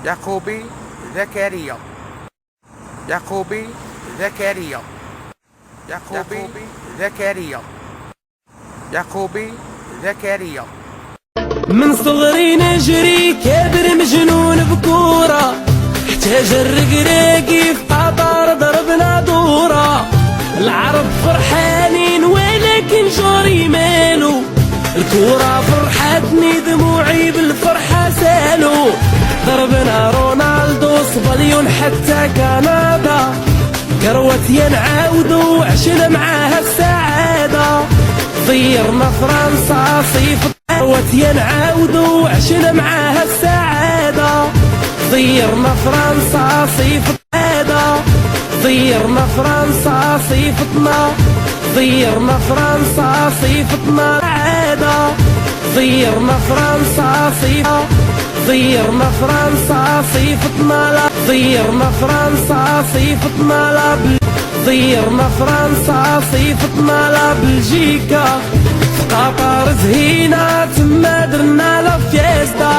يعقوبي زكريا. يعقوبي زكريا. يعقوبي زكريا. يعقوبي زكريا. من صغري نجري كبر مجنون بكورة، احتاج الرقراقي في قطر ضربنا دورة. العرب فرحانين ولكن جوري مالو، الكورة فرحتني دموعي بالفرحة سالو. ضربنا رونالدو صبليون حتى كندا، كرواتيا نعاودو عشنا معاها السعادة. طيرنا فرنسا صيف كرواتيا نعاودو عشنا معاها السعادة. طيرنا فرنسا صيف السعادة. طيرنا فرنسا صيفتنا. طيرنا فرنسا صيفتنا العادة. طيرنا فرنسا صيفتنا. طيرنا فرنسا صيفتنا لا. طيرنا فرنسا صيفتنا لا. طيرنا فرنسا صيفتنا لا بلجيكا. في قطر زهينا تما درنا لا فيستا.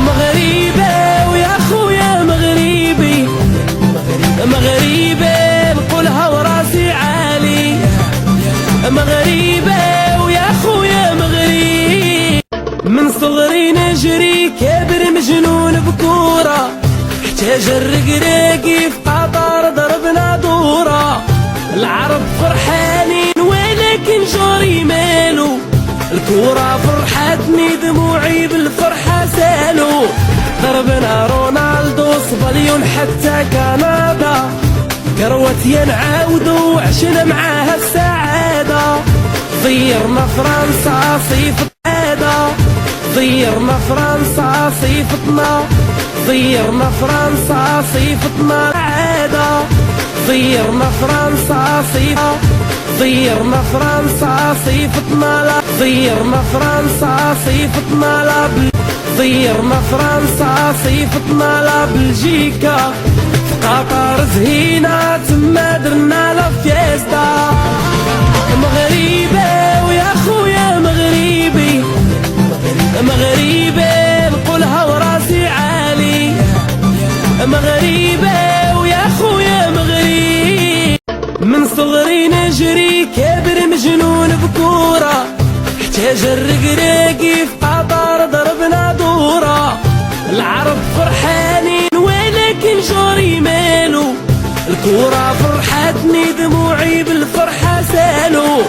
مغربي ويا خويا مغربي، مغربي نقولها وراسي عالي. مغربي ويا خويا مغربي. من صغري نجري كبر مجنون بكورة، احتاج الرقراقي في قطر ضربنا دورة. العرب فرحانين ولكن جوري مالو، الكورة فرحتني دموعي بالفرحة سالو. ضربنا رونالدو صبليون حتى كندا، كرواتيا نعاودو عشنا معاها السعادة. طيرنا فرنسا صيف السعادة. طيرنا فرنسا صيفتنا. طيرنا فرنسا صيفتنا العادة. طيرنا فرنسا صيفتنا. طيرنا فرنسا صيفتنا لا. طيرنا فرنسا صيفتنا لا. طيرنا فرنسا صيفتنا لا بلجيكا. في قطر زهينا تما درنا لا فيستا. مغربي ويا خويا مغربي، مغربي نقولها وراسي عالي. مغربي ويا خويا مغربي. من صغري نجري كبر مجنون بكورة، احتاج الرقراقي في قطر ضربنا دورة. العرب فرحانين ولكن جوري مالو، الكورة فرحتني دموعي بالفرحة سالو.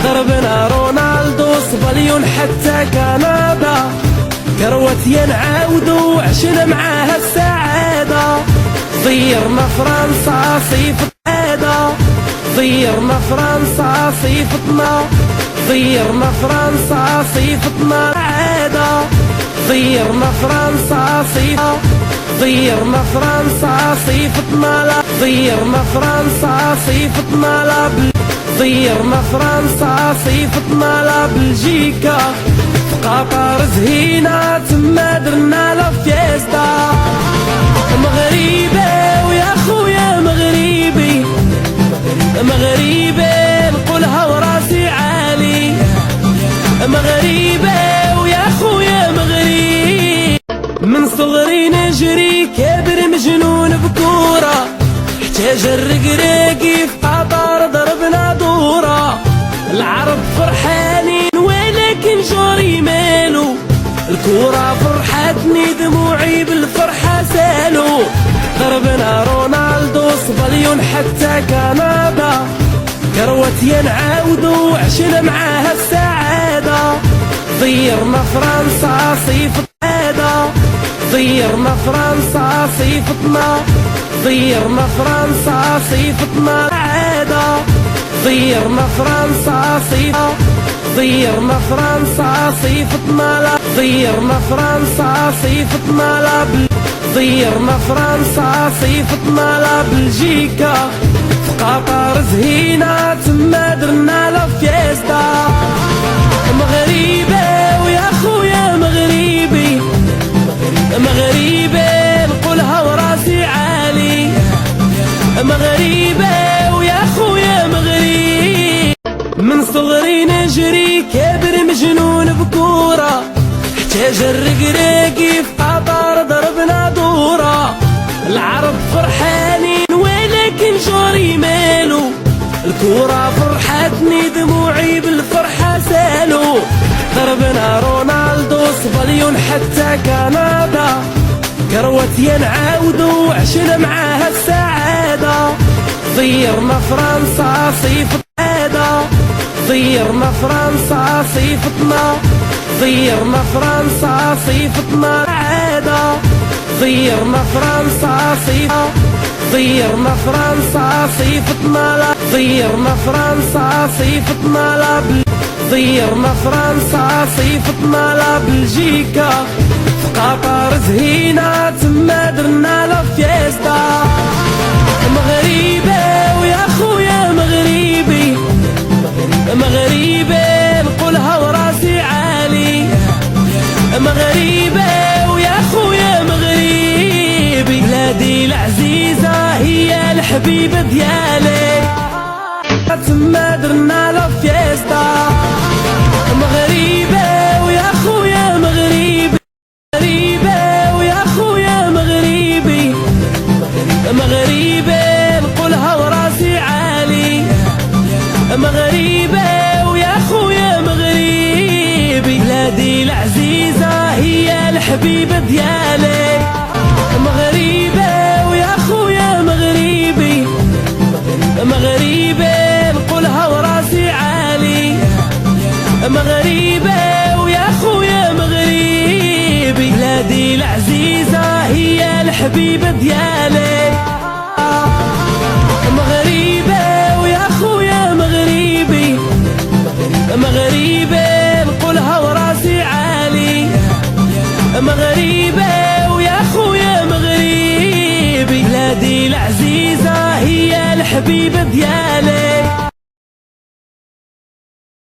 ضربنا رونالدو صبليون حتى كندا، كرواتيا نعاودو عشنا معاها السعادة. طيرنا فرنسا صيف السعادة. طيرنا فرنسا صيفتنا. طيرنا فرنسا صيفتنا العادة. طيرنا فرنسا صيفتنا. طيرنا فرنسا صيفتنا لا. طيرنا فرنسا صيفتنا لا. طيرنا فرنسا صيفتنا لا بلجيكا. في قطر زهينا تما درنا لا فيستا. مغربي ويا خويا مغربي، مغربي نقولها وراسي عالي. مغربي ويا خويا مغربي. من صغري نجري كبر مجنون بكورة، احتاج الرقراقي في قطر ضربنا دورة. العرب فرحانين ولكن جوري مالو، الكورة فرحتني دموعي بالفرحة سالو. ضربنا رونالدو صبليون حتى كندا، كرواتيا نعاودو عشنا معاها السعادة. طيرنا فرنسا صيف السعادة. طيرنا فرنسا صيفتنا. طيرنا فرنسا صيفتنا العادة. طيرنا فرنسا صيفتنا. طيرنا فرنسا صيفتنا لا. طيرنا فرنسا صيفتنا لا. طيرنا فرنسا صيفتنا لا بلجيكا. في قطر زهينا تما درنا لا فيستا. مغربي ويا خويا مغربي، مغربي نقولها وراسي عالي. مغربي ويا خويا مغربي. من صغري نجري كبر مجنون بكورة، احتاج الرقراقي في قطر ضربنا مليون حتى كندا، كرواتيا نعاودو عشنا معاها السعادة. طيرنا فرنسا صيفطنا، طيرنا فرنسا صيفطنا، طيرنا فرنسا صيفطنا العادة. طيرنا فرنسا صيفطنا، طيرنا فرنسا صيفطنا لا، طيرنا فرنسا صيفطنا لا، طيرنا فرنسا صيفطنا لا بلجيكا. في قطر زهينا تما درنا لا فيستا. مغربي ويا خويا مغربي، مغربي نقولها وراسي عالي. مغربي ويا خويا مغربي، بلادي العزيزة هي الحبيبة ديالي. تما درنا لا فيستا. مغربي ويا خويا مغربي، مغربي ويا خويا مغربي، مغربي نقولها وراسي عالي. مغربي ويا خويا مغربي، بلادي العزيزة هي الحبيبة ديالي. مغربي ويا خويا مغربي، مغربي نقولها وراسي عالي. مغربي ويا خويا مغربي، بلادي العزيزة هي الحبيبة ديالي. مغربي ويا خويا مغربي، مغربي نقولها وراسي عالي. مغربي ويا خويا مغربي، بلادي العزيزة هي الحبيبة ديالي.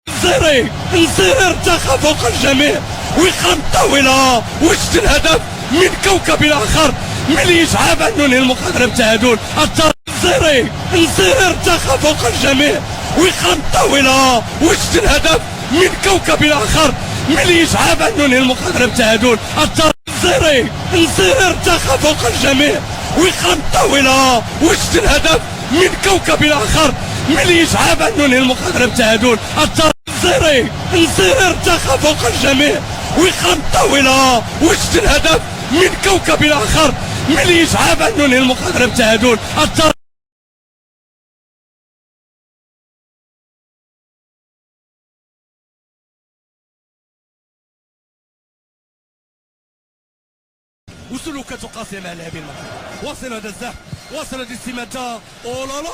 نصيري نصير ارتقى فوق الجميع ويخام طويلة وجد الهدف من كوكب آخر من يجعب أنني المقدرة تاع هادول نصيري نصير ارتقى فوق الجميع ويخام طويلة وجد الهدف من كوكب آخر من يجعب أنني المقدرة تاع هادول نصيري نصير ارتقى فوق الجميع ويخام طويلة وجد الهدف من كوكب آخر من يجعب أنني المقدرة تاع هادول نصيري نصير ارتقى فوق الجميع ويخام طويلة وجد الهدف من كوكب آخر من يجعب أنني المقدرة تاع هادول وسلوكات قاسية مع اللاعبين المغرب. واصل هذا الزحف، واصل هذه السماتة. اولا لا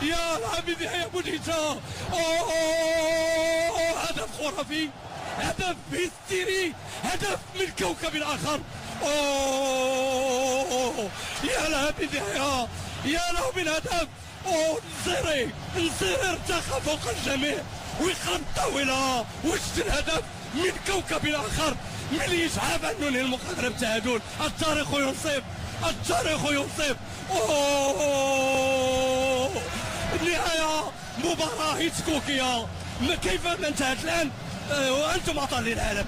يا العبيد يا بونيتا. هدف خرافي، هدف هستيري، هدف من كوكب آخر. يا العبيد يا له من هدف. نصيري نصير ارتقى فوق الجميع ويخام طويلة وجد الهدف من كوكب آخر من يجعب أنني المقدرة تاع هادول. التاريخ ينصف، التاريخ ينصف. النهاية مباراة هيتكوكية. كيف انتهت الآن وأنتم أبطال العالم.